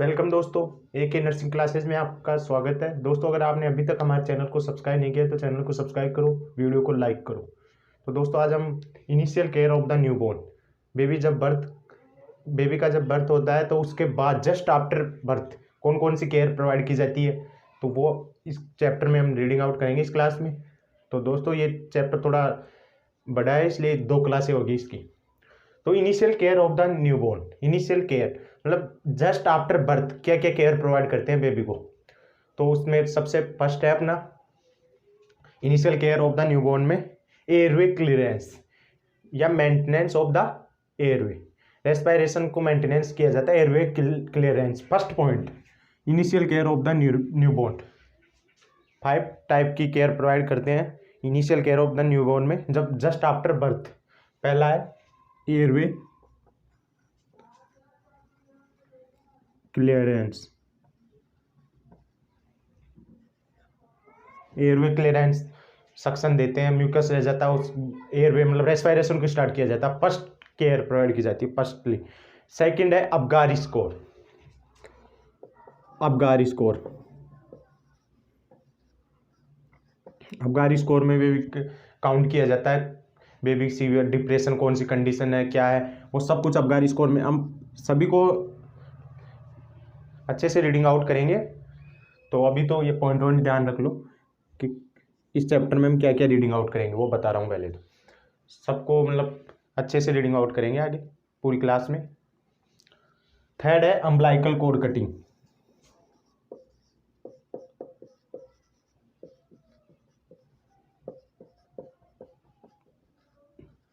Welcome दोस्तों। AK nursing classes में आपका स्वागत है। दोस्तों, अगर आपने अभी तक हमारे चैनल को सब्सक्राइब नहीं किया तो चैनल को सब्सक्राइब करो, वीडियो को लाइक करो। तो दोस्तों, आज हम initial care of the newborn, baby का जब बर्थ होता है तो उसके बाद जस्ट आफ्टर बर्थ कौन कौन सी केयर प्रोवाइड की जाती है, तो वो इस चैप्टर में हम रीडिंग आउट करेंगे इस क्लास में। तो दोस्तों, ये चैप्टर थोड़ा बड़ा है, इसलिए 2 क्लासें होगी इसकी। तो initial care of the newborn, initial care मतलब जस्ट आफ्टर बर्थ क्या क्या केयर प्रोवाइड करते हैं बेबी को। तो उसमें सबसे फर्स्ट है अपना initial care of the newborn में एयरवे क्लियरेंस या maintenance of the airway. Respiration को मेंटेनेंस किया जाता है airway clearance. First point, initial care of the newborn 5 type की केयर प्रोवाइड करते हैं initial care of the newborn में जब जस्ट आफ्टर बर्थ। पहला है airway clearance. Airway clearance suction देते हैं, म्यूकस रह जाता है उस एयरवे, मतलब रेस्पिरेशन को स्टार्ट किया जाता है। फर्स्ट केयर प्रोवाइड की जाती है फर्स्टली। सेकंड है अबगारी स्कोर। अबगारी स्कोर, अबगारी स्कोर में बेबी काउंट किया जाता है, बेबी सीवियर डिप्रेशन कौन सी कंडीशन है, क्या है, वो सब कुछ अबगारी स्कोर में हम सभी को अच्छे से रीडिंग आउट करेंगे। तो अभी तो ये पॉइंट ध्यान रख लो कि इस चैप्टर में हम क्या क्या रीडिंग आउट करेंगे, वो बता रहा हूँ पहले। तो सबको मतलब अच्छे से रीडिंग आउट करेंगे आगे पूरी क्लास में। थर्ड है अम्बलाइकल कोड कटिंग।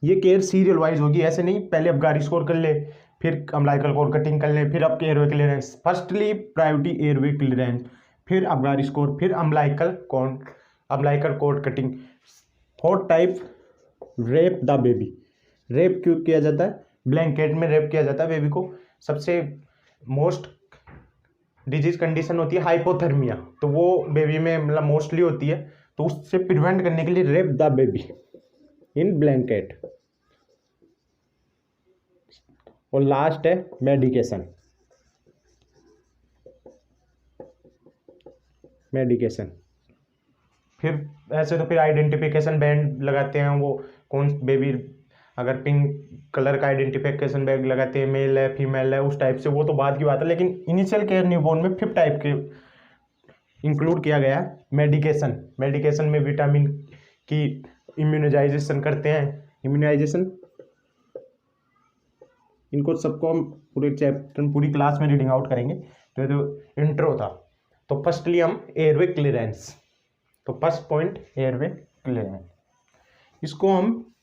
ये केयर सीरियल वाइज होगी, ऐसे नहीं पहले अबगारी स्कोर कर ले फिर अम्बलाइकल कोड कटिंग कर ले फिर अब airway clearance. Firstly priority airway clearance, फिर अबगारी स्कोर, फिर umbilical code cutting. Fourth type rape the baby. Rape क्यों किया जाता है? ब्लैंकेट में रेप किया जाता है बेबी को। सबसे मोस्ट डिजीज कंडीशन होती है हाइपोथर्मिया, तो वो बेबी में मतलब मोस्टली होती है, तो उससे प्रिवेंट करने के लिए rape the baby in blanket. और लास्ट है मेडिकेशन। मेडिकेशन फिर ऐसे तो फिर आइडेंटिफिकेशन बैंड लगाते हैं, वो कौन बेबी अगर पिंक कलर का आइडेंटिफिकेशन बैंड लगाते हैं, मेल है फीमेल है उस टाइप से, वो तो बाद की बात है। लेकिन इनिशियल केयर न्यूबॉर्न में 5 टाइप के इंक्लूड किया गया है। मेडिकेशन, मेडिकेशन में विटामिन की इम्यूनाइजेशन करते हैं, इम्यूनाइजेशन। इनको सबको हम पूरे चैप्टर पूरी क्लास में रीडिंग आउट करेंगे। तो ये जो इंट्रो था, तो फर्स्टली हम एयरवे क्लियरेंस। तो फर्स्ट पॉइंट एयरवे क्लियरेंस, इसको हम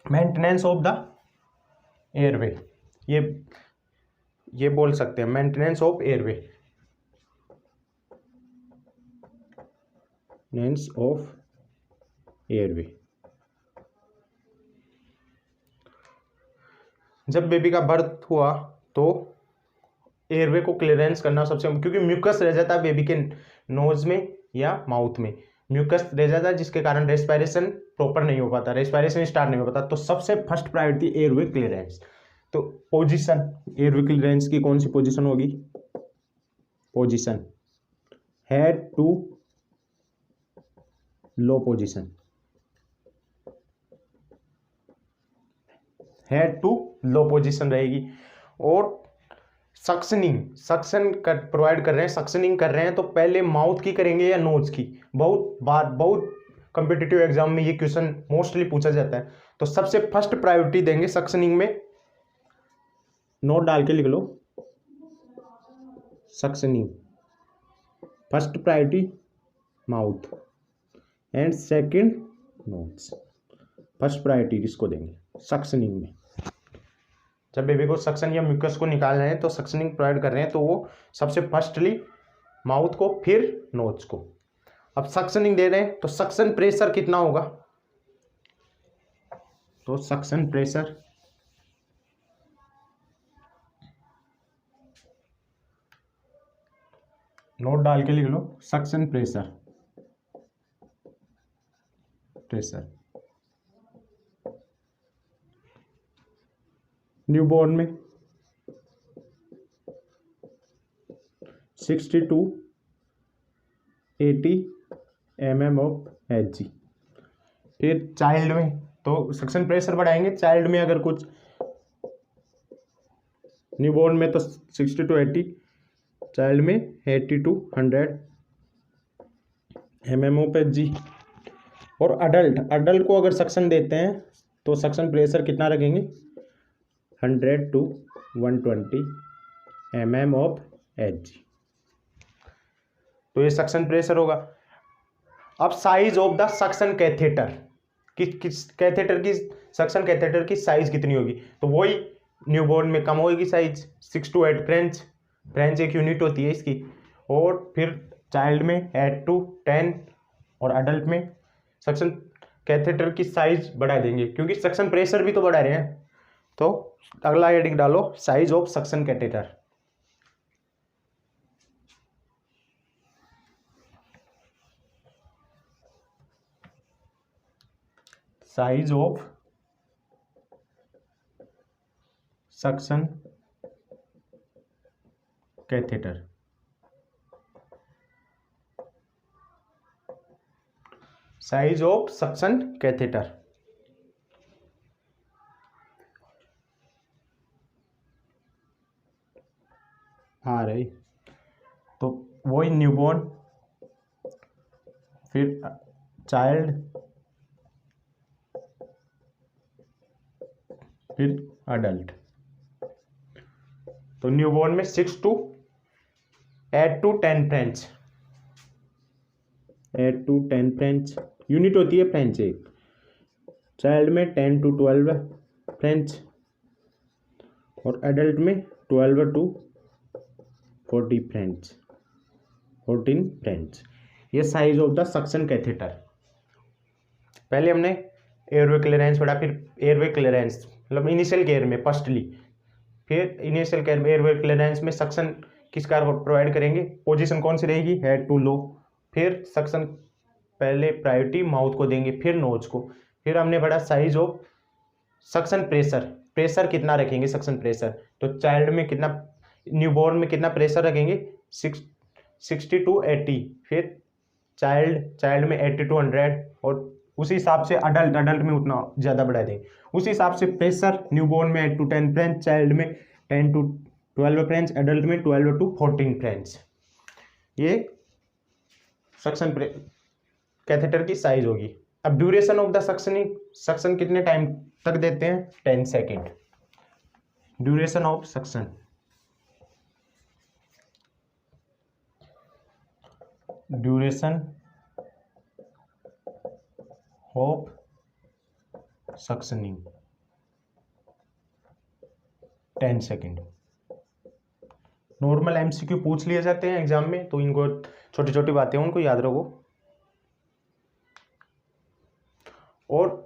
मेंटेनेंस ऑफ द एयरवे ये बोल सकते हैं, maintenance of airway, maintenance of airway. जब बेबी का बर्थ हुआ तो एयरवे को क्लियरेंस करना सबसे, क्योंकि म्यूकस रह जाता है बेबी के नोज में या माउथ में, म्यूकस रह जाता है जिसके कारण रेस्पिरेशन प्रॉपर नहीं हो पाता, रेस्पिरेशन स्टार्ट नहीं हो पाता। तो सबसे फर्स्ट प्रायोरिटी एयरवे क्लियरेंस। तो पोजीशन, एयरवे क्लियरेंस की कौन सी पोजीशन होगी? Position head to low position, head to low position रहेगी। और सक्शन कर प्रोवाइड कर रहे हैं, सक्शनिंग कर रहे हैं, तो पहले माउथ की करेंगे या नोज की? बहुत कॉम्पिटिटिव एग्जाम में ये क्वेश्चन मोस्टली पूछा जाता है। तो सबसे फर्स्ट प्रायोरिटी देंगे सक्शनिंग में, नोट डाल के लिख लो, suctioning first priority mouth and second nose. First priority किसको देंगे? सक्शनिंग में। जब बेबी को सक्शन या म्यूकस को निकाल रहे हैं तो सक्शनिंग प्रोवाइड कर रहे हैं, तो वो सबसे फर्स्टली माउथ को फिर नोज को। अब सक्शनिंग दे रहे हैं तो सक्शन प्रेशर कितना होगा? तो सक्शन प्रेशर नोट डाल के लिख लो, सक्शन प्रेशर न्यूबॉर्न में 60 to 80 mm ऑफ Hg। फिर चाइल्ड में तो सक्शन प्रेशर बढ़ाएंगे, चाइल्ड में अगर कुछ न्यूबॉर्न में तो 60 to 80, चाइल्ड में 80 to 100 mm ऑफ Hg। और अडल्ट को अगर सक्शन देते हैं तो सक्शन प्रेशर कितना रखेंगे, 100 to 120 mm ऑफ Hg। तो ये सक्शन प्रेशर होगा। अब size of the suction catheter, किस कैथेटर की, सक्शन कैथेटर की साइज कितनी होगी, तो वही न्यूबॉर्न में कम होगी साइज 6 to 8 फ्रेंच एक यूनिट होती है इसकी। और फिर चाइल्ड में 8 to 10 और अडल्ट में सक्शन कैथेटर की साइज बढ़ा देंगे, क्योंकि सक्शन प्रेशर भी तो बढ़ा रहे हैं। तो अगला हेडिंग डालो, size of suction catheter. Size of suction catheter. Size of suction catheter. आ रही तो वही न्यूबॉर्न, फिर चाइल्ड, फिर अडल्ट। तो न्यूबॉर्न में 6 to 8 to 10 French, 8 to 10 French unit होती है फ्रेंच एक। चाइल्ड में 10 to 12 फ्रेंच, और एडल्ट में 12 to 14 फ्रेंच, 14 फ्रेंच। ये size of the suction catheter. पहले हमने एयरवे क्लियरेंस पढ़ा, फिर एयरवे क्लियरेंस मतलब इनिशियल केयर में फर्स्टली, फिर इनिशियल केयर में एयरवे क्लियरेंस में सक्शन किस कार प्रोवाइड करेंगे, पोजीशन कौन सी रहेगी, हेड टू लो। फिर सक्शन पहले प्रायोरिटी माउथ को देंगे, फिर नोज को। फिर हमने पढ़ा साइज ऑफ सक्शन प्रेशर कितना रखेंगे सक्शन प्रेशर, तो चाइल्ड में कितना, न्यूबॉर्न में कितना प्रेशर रखेंगे, 60 to 80। फिर चाइल्ड में 80 to 100, और उसी हिसाब से अडल्ट में उतना ज़्यादा बढ़ा देंगे। उसी हिसाब से प्रेशर न्यूबॉर्न में 8 to 10 फ्रेंच, चाइल्ड में 10 to 12 फ्रेंच, एडल्ट में 12 to 14 फ्रेंच। ये सक्शन कैथेटर की साइज होगी। अब ड्यूरेशन ऑफ द सक्शन कितने टाइम तक देते हैं, 10 second. Duration of suction, duration of suctioning 10 second. Normal MCQ पूछ लिए जाते हैं एग्जाम में, तो इनको छोटी छोटी बातें उनको याद रखो। और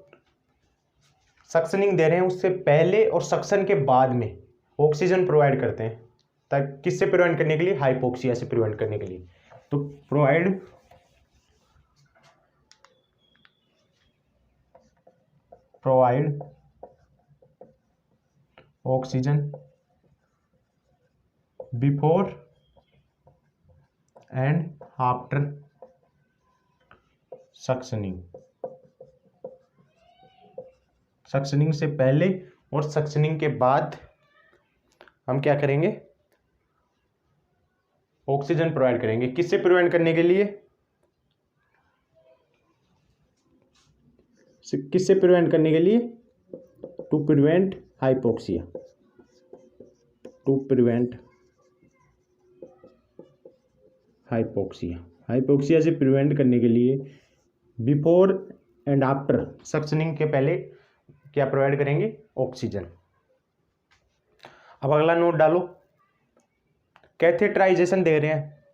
सक्शनिंग दे रहे हैं, उससे पहले और सक्शन के बाद में ऑक्सीजन प्रोवाइड करते हैं, ताकि किससे प्रिवेंट करने के लिए, हाइपोक्सिया से प्रिवेंट करने के लिए। तो provide oxygen before and after suctioning, suctioning से पहले और सक्शनिंग के बाद हम क्या करेंगे, ऑक्सीजन प्रोवाइड करेंगे। किससे प्रिवेंट करने के लिए, किससे प्रिवेंट करने के लिए, to prevent hypoxia, to prevent hypoxia से प्रिवेंट करने के लिए बिफोर एंड आफ्टर सक्शनिंग के पहले क्या प्रोवाइड करेंगे, ऑक्सीजन। अब अगला नोट डालो, कैथेटराइजेशन दे रहे हैं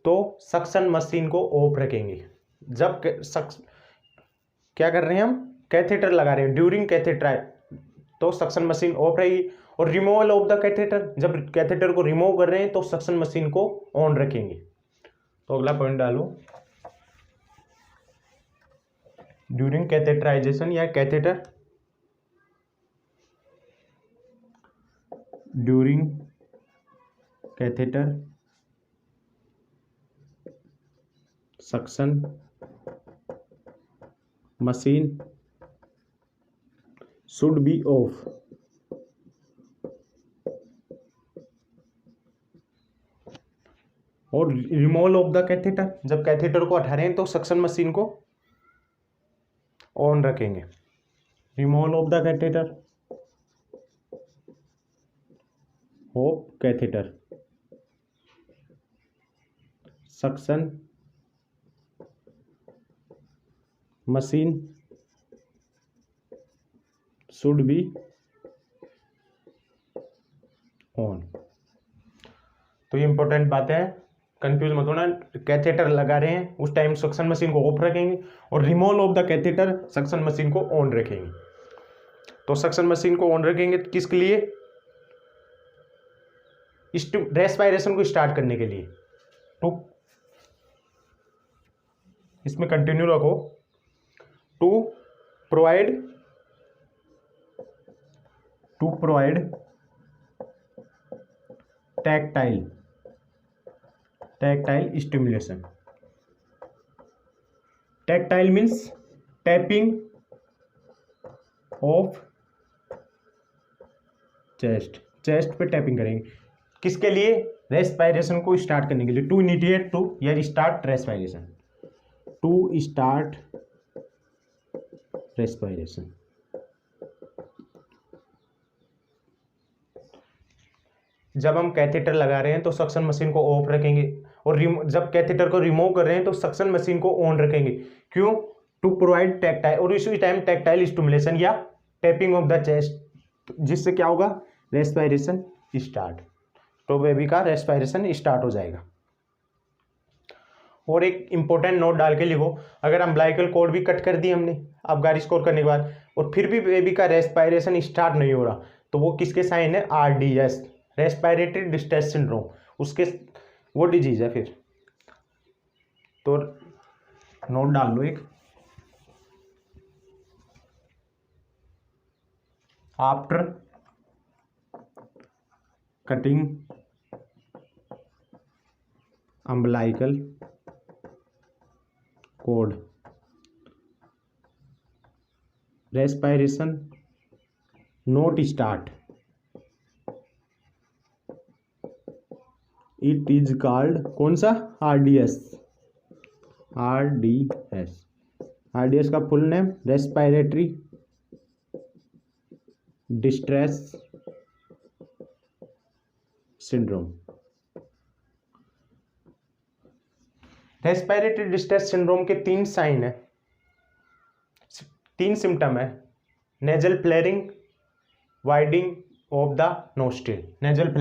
तो सक्शन मशीन को ऑफ रखेंगे। जब क्या कर रहे हैं हम, कैथेटर लगा रहे हैं, ड्यूरिंग कैथेटर तो सक्शन मशीन ऑफ रहेगी। और रिमूवल ऑफ द कैथेटर, जब कैथेटर को रिमूव कर रहे हैं तो सक्शन मशीन को ऑन रखेंगे। तो अगला पॉइंट डालो, ड्यूरिंग कैथेटराइजेशन या catheter during catheter suction machine should be of. और रिमूवल ऑफ द कैथेटर, जब कैथेटर को हटा रहे हैं तो सक्शन मशीन को ऑन रखेंगे। Removal of the catheter of catheter, suction machine should be on. तो ये इंपॉर्टेंट बातें हैं, कंफ्यूज मत होना। कैथेटर लगा रहे हैं उस टाइम सक्शन मशीन को ऑफ रखेंगे और removal of the catheter suction machine को ऑन रखेंगे। तो सक्शन मशीन को ऑन रखेंगे किसके लिए? रेस्पिरेशन को स्टार्ट करने के लिए। तो इसमें कंटिन्यू रखो। To provide tactile stimulation. Tactile means tapping of chest पे टैपिंग करेंगे किसके लिए? रेस्पिरेशन को स्टार्ट करने के लिए। टू इनिशिएट टू या start respiration, to start respiration. जब हम कैथेटर लगा रहे हैं तो सक्शन मशीन को ऑफ रखेंगे और जब कैथेटर को रिमूव कर रहे हैं तो सक्शन मशीन को ऑन रखेंगे। क्यों? टू प्रोवाइड टैक्टाइल, और इसी टाइम टैक्टाइल स्टिमुलेशन या टैपिंग ऑफ द चेस्ट, जिससे क्या होगा? Respiration start. तो बेबी का रेस्पिरेशन स्टार्ट हो जाएगा। और एक इंपॉर्टेंट नोट डाल के लिखो, अगर अम्बिलिकल कॉर्ड भी कट कर दी हमने अबगारी स्कोर करने के बाद और फिर भी बेबी का रेस्पिरेशन स्टार्ट नहीं हो रहा, तो वो किसके साइन है? RDS, रेस्पिरेटरी डिस्ट्रेस सिंड्रोम, उसके वो डिजीज है। फिर तो नोट डाल लो एक, after cutting umbilical cord respiration not start, it is called कौन सा? RDS। RDS का full name respiratory distress syndrome. Respiratory distress syndrome के 3 साइन है, 3 सिम्टम है। Nasal flaring, widening of the nostril. Nasal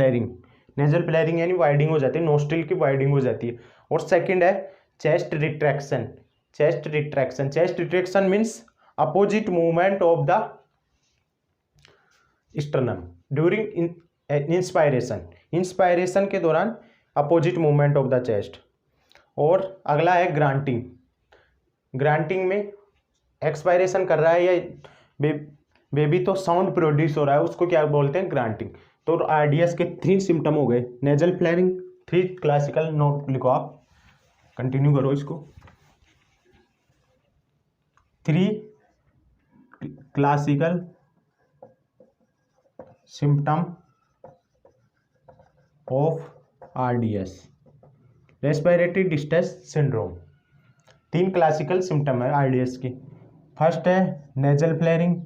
flaring यानी वाइडिंग हो जाती है, नोस्ट्रिल की वाइडिंग हो जाती है। और सेकंड है chest retraction means opposite movement of the sternum during inspiration के दौरान opposite movement of the chest. और अगला है ग्रांटिंग में एक्सपायरेशन कर रहा है या बेबी तो साउंड प्रोड्यूस हो रहा है, उसको क्या बोलते हैं? ग्रांटिंग। तो RDS के 3 सिम्टम हो गए, नेजल फ्लेयरिंग, 3 क्लासिकल। नोट लिखो आप, कंटिन्यू करो इसको। 3 classical symptom of RDS, respiratory distress syndrome. 3 classical symptom है RDS की। फर्स्ट है nasal flaring,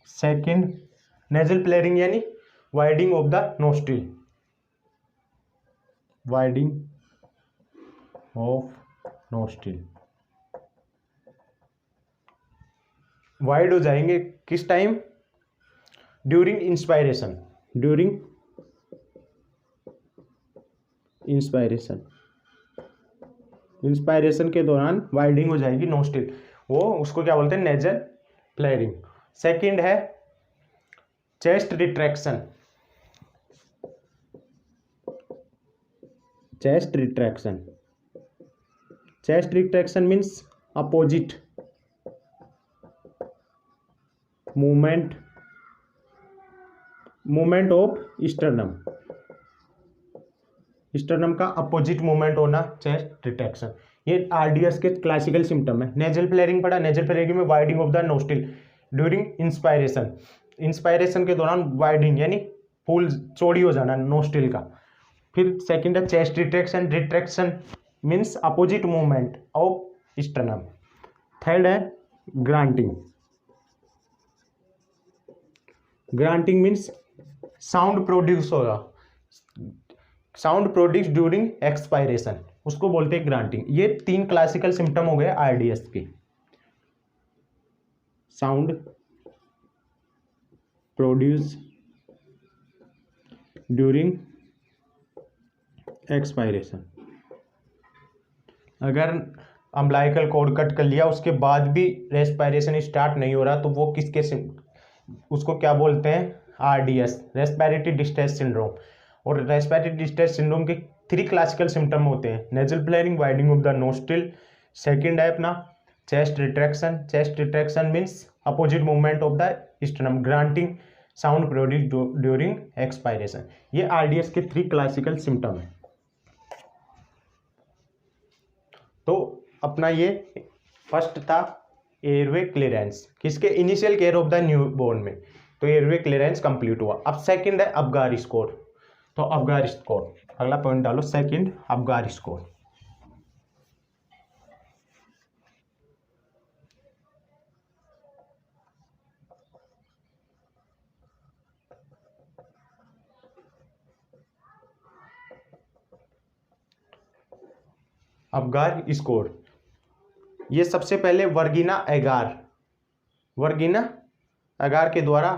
second nasal flaring यानी वाइडिंग ऑफ द नोस्ट्रिल, वाइड हो जाएंगे किस टाइम? ड्यूरिंग इंस्पायरेशन के दौरान वाइडिंग हो जाएगी नोस्ट्रिल, वो उसको क्या बोलते हैं? Nasal flaring. सेकंड है chest retraction means opposite movement of sternum sternum का अपोजिट मूवमेंट होना, चेस्ट रिट्रैक्शन। ये आरडीएस के क्लासिकल सिम्टम है। नेजल फ्लेयरिंग पड़ा, नेजल फ्लेयरिंग में widening of the nostril during inspiration, inspiration के दौरान वाइडिंग यानी फूल चौड़ी हो जाना नोस्ट्रिल का। फिर सेकंड है chest retraction, retraction means opposite movement of sternum. Third है grunting, grunting means sound produce होगा, साउंड प्रोड्यूस ड्यूरिंग एक्सपायरेशन, उसको बोलते हैं ग्रांटिंग। ये 3 क्लासिकल सिम्टम हो गए आरडीएस के। Sound produce during expiration. अगर अम्बिलिकल कॉर्ड कट कर लिया उसके बाद भी रेस्पायरेशन स्टार्ट नहीं हो रहा तो वो किसके उसको क्या बोलते हैं, आरडीएस, रेस्पिरेटरी डिस्ट्रेस सिंड्रोम। और रेस्पिरेटरी डिस्ट्रेस सिंड्रोम के 3 क्लासिकल सिम्टम होते हैं, nasal flaring, widening of the nostril. Second है अपना chest retraction, chest retraction means opposite movement of the sternum. Grunting, sound produce during expiration. ये RDS के 3 classical symptom है। तो अपना ये फर्स्ट था एयरवे क्लियरेंस, किसके, initial care of the newborn में। तो एयरवे क्लियरेंस कंप्लीट हुआ। अब सेकंड है अबगार स्कोर। तो अबगार स्कोर, अगला पॉइंट डालो, second Apgar score. Apgar score, ये सबसे पहले वर्गीना एगार के द्वारा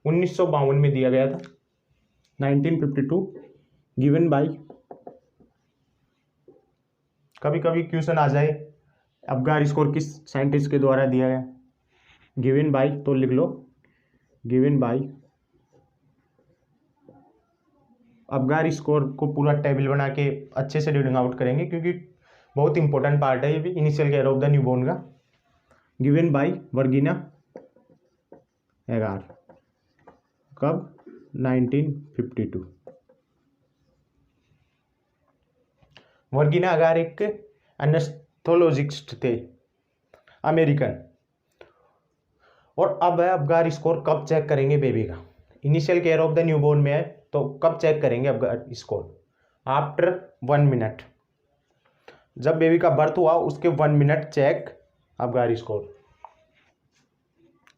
1952 में दिया गया था, 1952, गिवन बाय। कभी कभी क्वेश्चन आ जाए अबगार स्कोर किस साइंटिस्ट के द्वारा दिया गया, गिवन बाय, तो लिख लो गिवन बाय। अबगार स्कोर को पूरा टेबल बना के अच्छे से रीडिंग आउट करेंगे क्योंकि बहुत इंपॉर्टेंट पार्ट है ये भी initial care of the newborn का। गिवन बाय वर्गीना एगार, कब, 1952। वर्गीना एगार एक एनेस्थोलॉजिस्ट थे, अमेरिकन। और अब है अबगार स्कोर कब चेक करेंगे बेबी का, initial care of the newborn में है तो कब चेक करेंगे अबगार स्कोर, आफ्टर 1 मिनट, जब बेबी का बर्थ हुआ उसके 1 minute check Apgar score,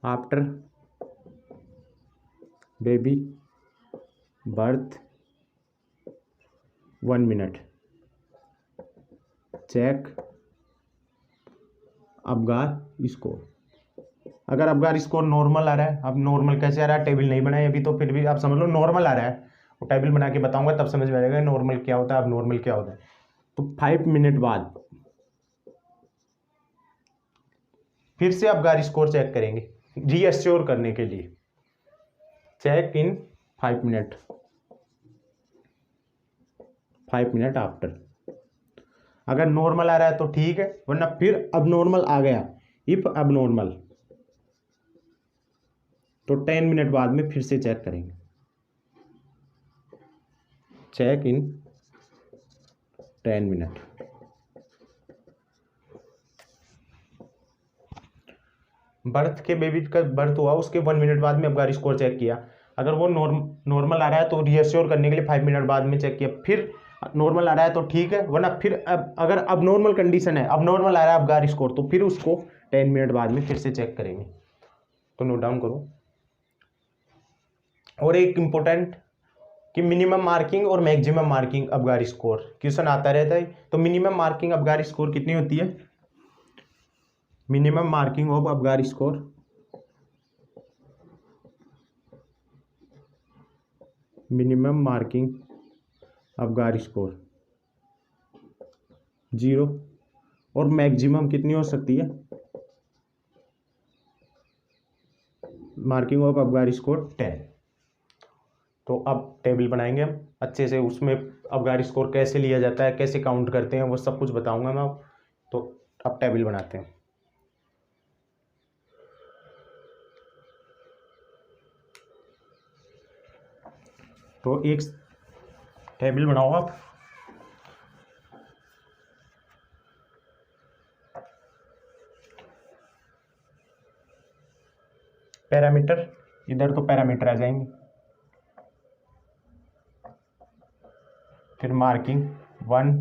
after baby birth 1 minute check Apgar score. अगर अबगार स्कोर नॉर्मल आ रहा है, अब नॉर्मल कैसे आ रहा है, टेबल नहीं बनाई अभी तो फिर भी आप समझ लो नॉर्मल आ रहा है, वो टेबल बना के बताऊंगा तब समझ में आएगा नॉर्मल क्या होता है अब नॉर्मल क्या होता है। तो 5 मिनट बाद फिर से अबगार स्कोर चेक करेंगे रीअश्योर करने के लिए, check in 5 minute, 5 minute after. अगर नॉर्मल आ रहा है तो ठीक है, वरना फिर अब नॉर्मल आ गया, इफ अब नॉर्मल, तो 10 मिनट बाद में फिर से चेक करेंगे, चेक इन 10 मिनट। बर्थ के बेबी का बर्थ हुआ उसके 1 मिनट बाद में अबगार स्कोर चेक किया, अगर वो नॉर्मल आ रहा है तो रीअश्योर करने के लिए 5 मिनट बाद में चेक किया, फिर नॉर्मल आ रहा है तो ठीक है, वरना फिर अगर अब नॉर्मल कंडीशन है, अब नॉर्मल आ रहा है अबगार स्कोर, तो फिर उसको 10 मिनट बाद में फिर से चेक करेंगे। तो नोट डाउन करो। और एक इंपॉर्टेंट कि मिनिमम मार्किंग और maximum marking Apgar score question आता रहता है, तो मिनिमम मार्किंग अबगार स्कोर कितनी होती है, minimum marking of Apgar score, minimum marking Apgar score 0, और मैक्सिमम कितनी हो सकती है, मार्किंग ऑफ अबगार स्कोर 10। तो अब टेबल बनाएंगे हम अच्छे से, उसमें अबगार स्कोर कैसे लिया जाता है, कैसे काउंट करते हैं, वो सब कुछ बताऊंगा मैं। तो अब टेबल बनाते हैं। तो एक टेबल बनाओ आप। पैरामीटर, इधर तो पैरामीटर आ जाएंगे, फिर मार्किंग 1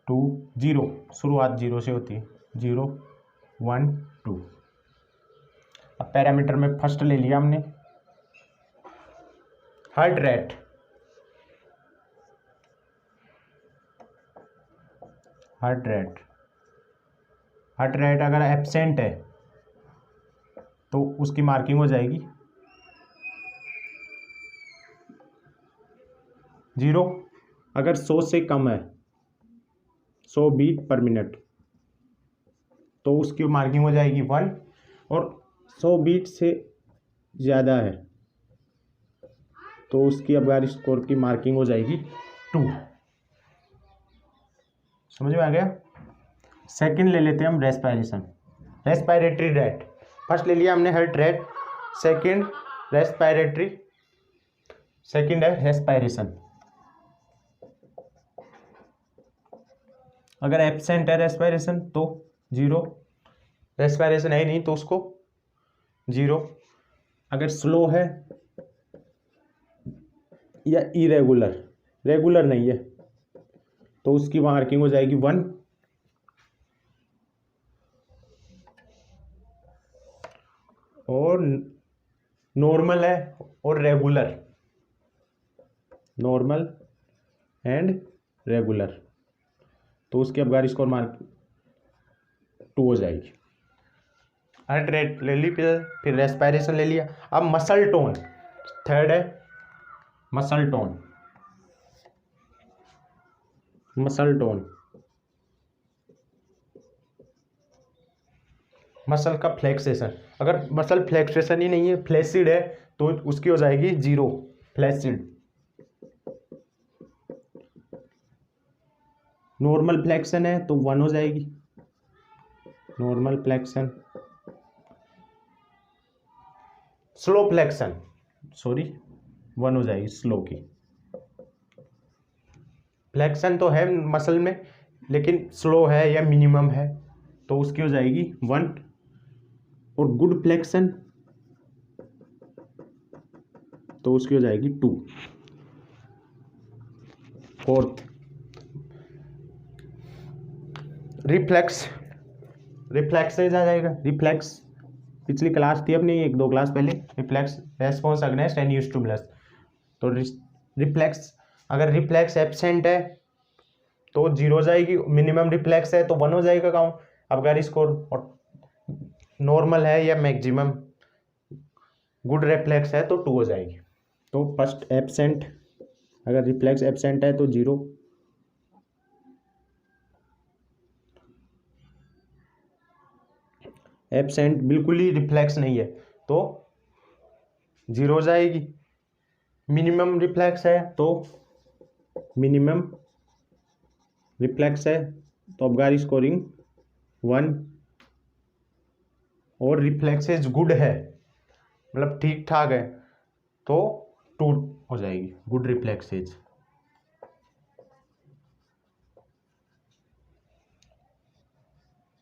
2 0, शुरुआत 0 से होती है, 0 1 2। अब पैरामीटर में फर्स्ट ले लिया हमने heart rate. Heart rate, heart rate अगर एब्सेंट है तो उसकी मार्किंग हो जाएगी 0। अगर 100 से कम है, 100 बीट पर मिनट, तो उसकी मार्किंग हो जाएगी 1। और 100 बीट से ज़्यादा है तो उसकी अबगारी स्कोर की मार्किंग हो जाएगी 2। समझ में आ गया। सेकंड ले लेते हैं हम रेस्पायरेशन, रेस्पायरेटरी रेट। फर्स्ट ले लिया हमने heart rate, second respiratory, second है रेस्पायरेशन। अगर एब्सेंट है रेस्पायरेशन तो 0, रेस्पायरेशन है नहीं तो उसको 0। अगर स्लो है या इरेगुलर, रेगुलर नहीं है, तो उसकी मार्किंग हो जाएगी 1। और नॉर्मल है और रेगुलर, नॉर्मल एंड रेगुलर, तो उसकी अबगारी स्कोर मार्क 2 हो जाएगी। हार्ट रेट ले ली, फिर रेस्पायरेशन ले लिया। अब मसल टोन, थर्ड है muscle tone. Muscle tone, muscle का फ्लेक्सेशन। अगर मसल फ्लेक्सेशन ही नहीं है, फ्लैसिड है, तो उसकी हो जाएगी 0, फ्लैसिड। नॉर्मल फ्लेक्शन है तो 1 हो जाएगी, normal flexion. Slow flexion, sorry 1 हो जाएगी स्लो की। फ्लेक्शन तो है मसल में लेकिन स्लो है या मिनिमम है तो उसकी हो जाएगी 1। और गुड फ्लेक्शन तो उसकी हो जाएगी 2। फोर्थ रिफ्लेक्स, रिफ्लेक्सेज आ जाएगा। रिफ्लेक्स पिछली क्लास थी अपनी 1-2 क्लास पहले, reflex response against any stimulus. तो रिफ्लेक्स, अगर रिफ्लेक्स एब्सेंट है तो 0 हो जाएगी, मिनिमम रिफ्लेक्स है तो 1 हो जाएगा काउंट अबगारी स्कोर। और नॉर्मल है या मैक्सिमम गुड रिफ्लेक्स है तो 2 हो जाएगी। तो फर्स्ट एब्सेंट, अगर रिफ्लेक्स एब्सेंट है तो 0, एब्सेंट बिल्कुल ही रिफ्लेक्स नहीं है तो 0 हो जाएगी। मिनिमम रिफ्लेक्स है तो मिनिमम रिफ्लेक्स है तो अबगारी स्कोरिंग 1। और रिफ्लेक्सेज गुड है, मतलब ठीक ठाक है, तो 2 हो जाएगी गुड रिफ्लेक्सेज।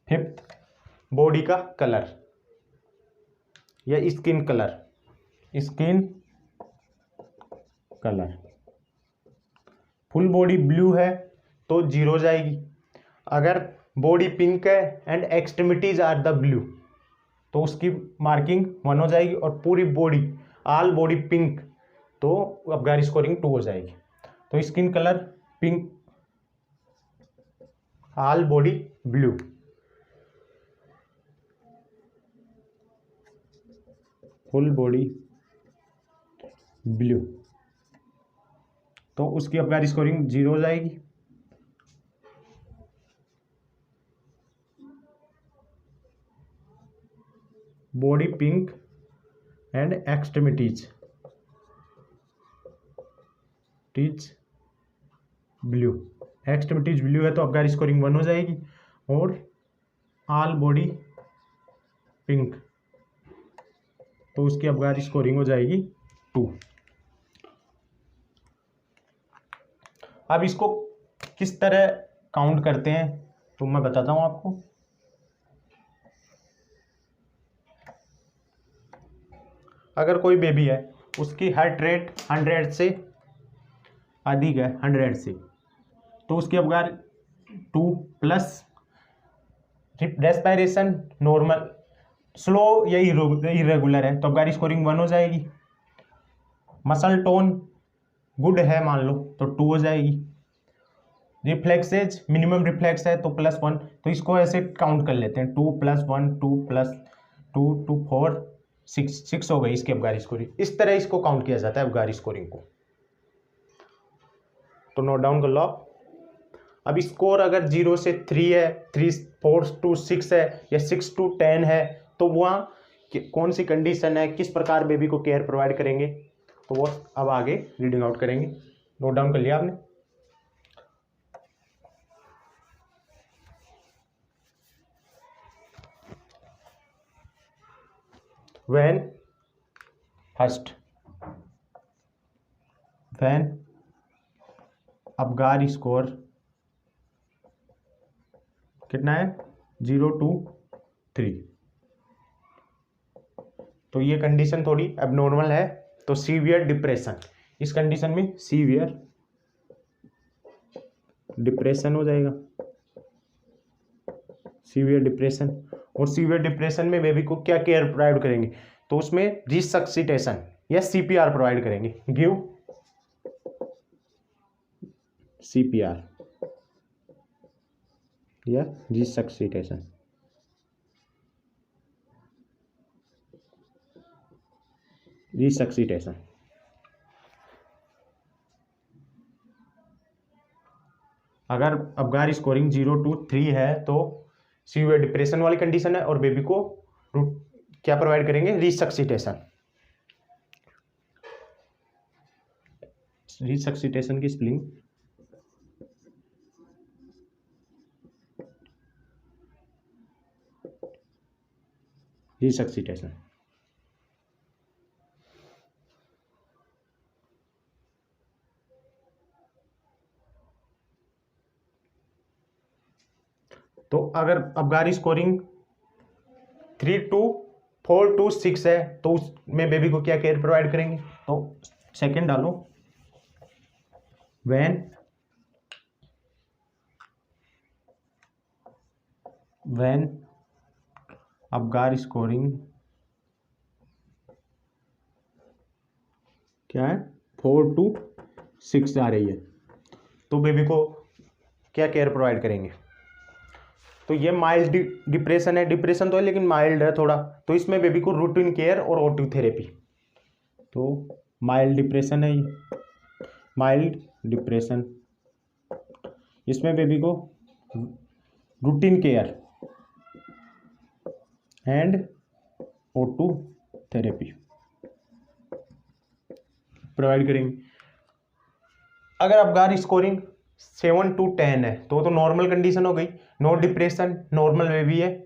फिफ्थ बॉडी का कलर या skin colour, skin colour. Full body blue है तो 0 जाएगी। अगर बॉडी पिंक है and extremities are the blue तो उसकी मार्किंग 1 हो जाएगी। और पूरी बॉडी, ऑल बॉडी पिंक, तो अबगारी स्कोरिंग 2 हो जाएगी। तो skin colour pink, all body blue. Full body blue तो उसकी अबगारी स्कोरिंग 0 हो जाएगी। Body pink and extremities blue, extremities blue है तो अबगारी स्कोरिंग 1 हो जाएगी। और ऑल बॉडी पिंक तो उसकी अबगारी स्कोरिंग हो जाएगी 2। अब इसको किस तरह काउंट करते हैं तो मैं बताता हूँ आपको। अगर कोई बेबी है, उसकी हार्ट रेट 100 से अधिक है, 100 से, तो उसकी Apgar 2 plus respiration normal, slow या इरेगुलर है तो अबगार स्कोरिंग 1 हो जाएगी। मसल टोन गुड है मान लो तो 2 हो जाएगी। रिफ्लेक्सेज मिनिमम रिफ्लेक्स है तो +1, तो इसको ऐसे काउंट कर लेते हैं 2 + 1 2 + 2 2 4 6 हो गई इसकी अबगार स्कोरिंग। इस तरह इसको काउंट किया जाता है अबगार स्कोरिंग को, तो नोट डाउन कर लो। अब स्कोर अगर 0 से 3 है, 3 4 to 6 है या 6 to 10 है, तो वहाँ कौन सी कंडीशन है, किस प्रकार बेबी को केयर प्रोवाइड करेंगे, तो वो अब आगे रीडिंग आउट करेंगे। नोट डाउन कर लिया आपने। When first, when Apgar score कितना है 0 to 3, तो ये कंडीशन थोड़ी एबनॉर्मल है, तो सीवियर डिप्रेशन, इस कंडीशन में सीवियर डिप्रेशन हो जाएगा, सीवियर डिप्रेशन। और सीवियर डिप्रेशन में बेबी को क्या केयर प्रोवाइड करेंगे, तो उसमें रिसक्सिटेशन या सीपीआर प्रोवाइड करेंगे। गिव सीपीआर या रिसक्सिटेशन। रिसक्सिटेशन अगर अबगार स्कोरिंग 0 to 3 है तो सीवियर डिप्रेशन वाली कंडीशन है और बेबी को क्या प्रोवाइड करेंगे, रिसक्सिटेशन। रिसक्सिटेशन की स्पेलिंग रिसक्सिटेशन। तो अगर अबगार स्कोरिंग 3 to 4 to 6 है तो उसमें बेबी को क्या केयर प्रोवाइड करेंगे, तो सेकंड डालो। व्हेन अबगार स्कोरिंग क्या है 4 to 6 आ रही है तो बेबी को क्या केयर प्रोवाइड करेंगे, तो ये माइल्ड डिप्रेशन है, डिप्रेशन तो है लेकिन माइल्ड है थोड़ा, तो इसमें बेबी को रूटीन केयर और ओटिव थेरेपी। तो माइल्ड डिप्रेशन है ये, माइल्ड डिप्रेशन, इसमें बेबी को रूटीन केयर एंड ओटिव थेरेपी प्रोवाइड करेंगे। अगर अबगार स्कोरिंग 7 to 10 है तो नॉर्मल कंडीशन हो गई, नो डिप्रेशन, नॉर्मल बेबी है,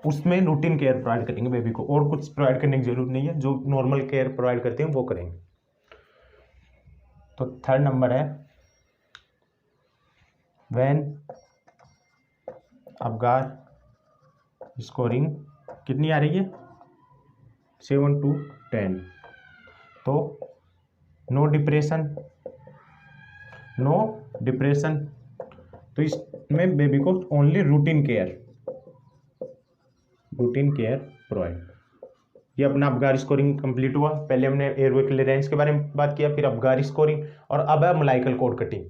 उसमें रूटीन केयर प्रोवाइड करेंगे बेबी को, और कुछ प्रोवाइड करने की जरूरत नहीं है, जो नॉर्मल केयर प्रोवाइड करते हैं वो करेंगे। तो थर्ड नंबर है व्हेन अबगार स्कोरिंग कितनी आ रही है 7 to 10, तो नो डिप्रेशन, नो डिप्रेशन, तो इसमें बेबी को ओनली रूटीन केयर प्रोवाइड। ये अपना अबगार स्कोरिंग कंप्लीट हुआ। पहले हमने एयरवे क्लियरेंस के बारे में बात किया, फिर अबगार स्कोरिंग, और अब है umbilical cord cutting.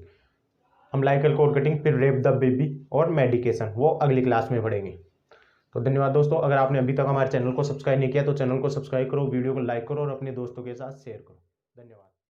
Umbilical cord cutting, फिर रेप द बेबी और मेडिकेशन, वो अगली क्लास में पढ़ेंगे। तो धन्यवाद दोस्तों। अगर आपने अभी तक हमारे चैनल को सब्सक्राइब नहीं किया तो चैनल को सब्सक्राइब करो, वीडियो को लाइक करो और अपने दोस्तों के साथ शेयर करो। धन्यवाद।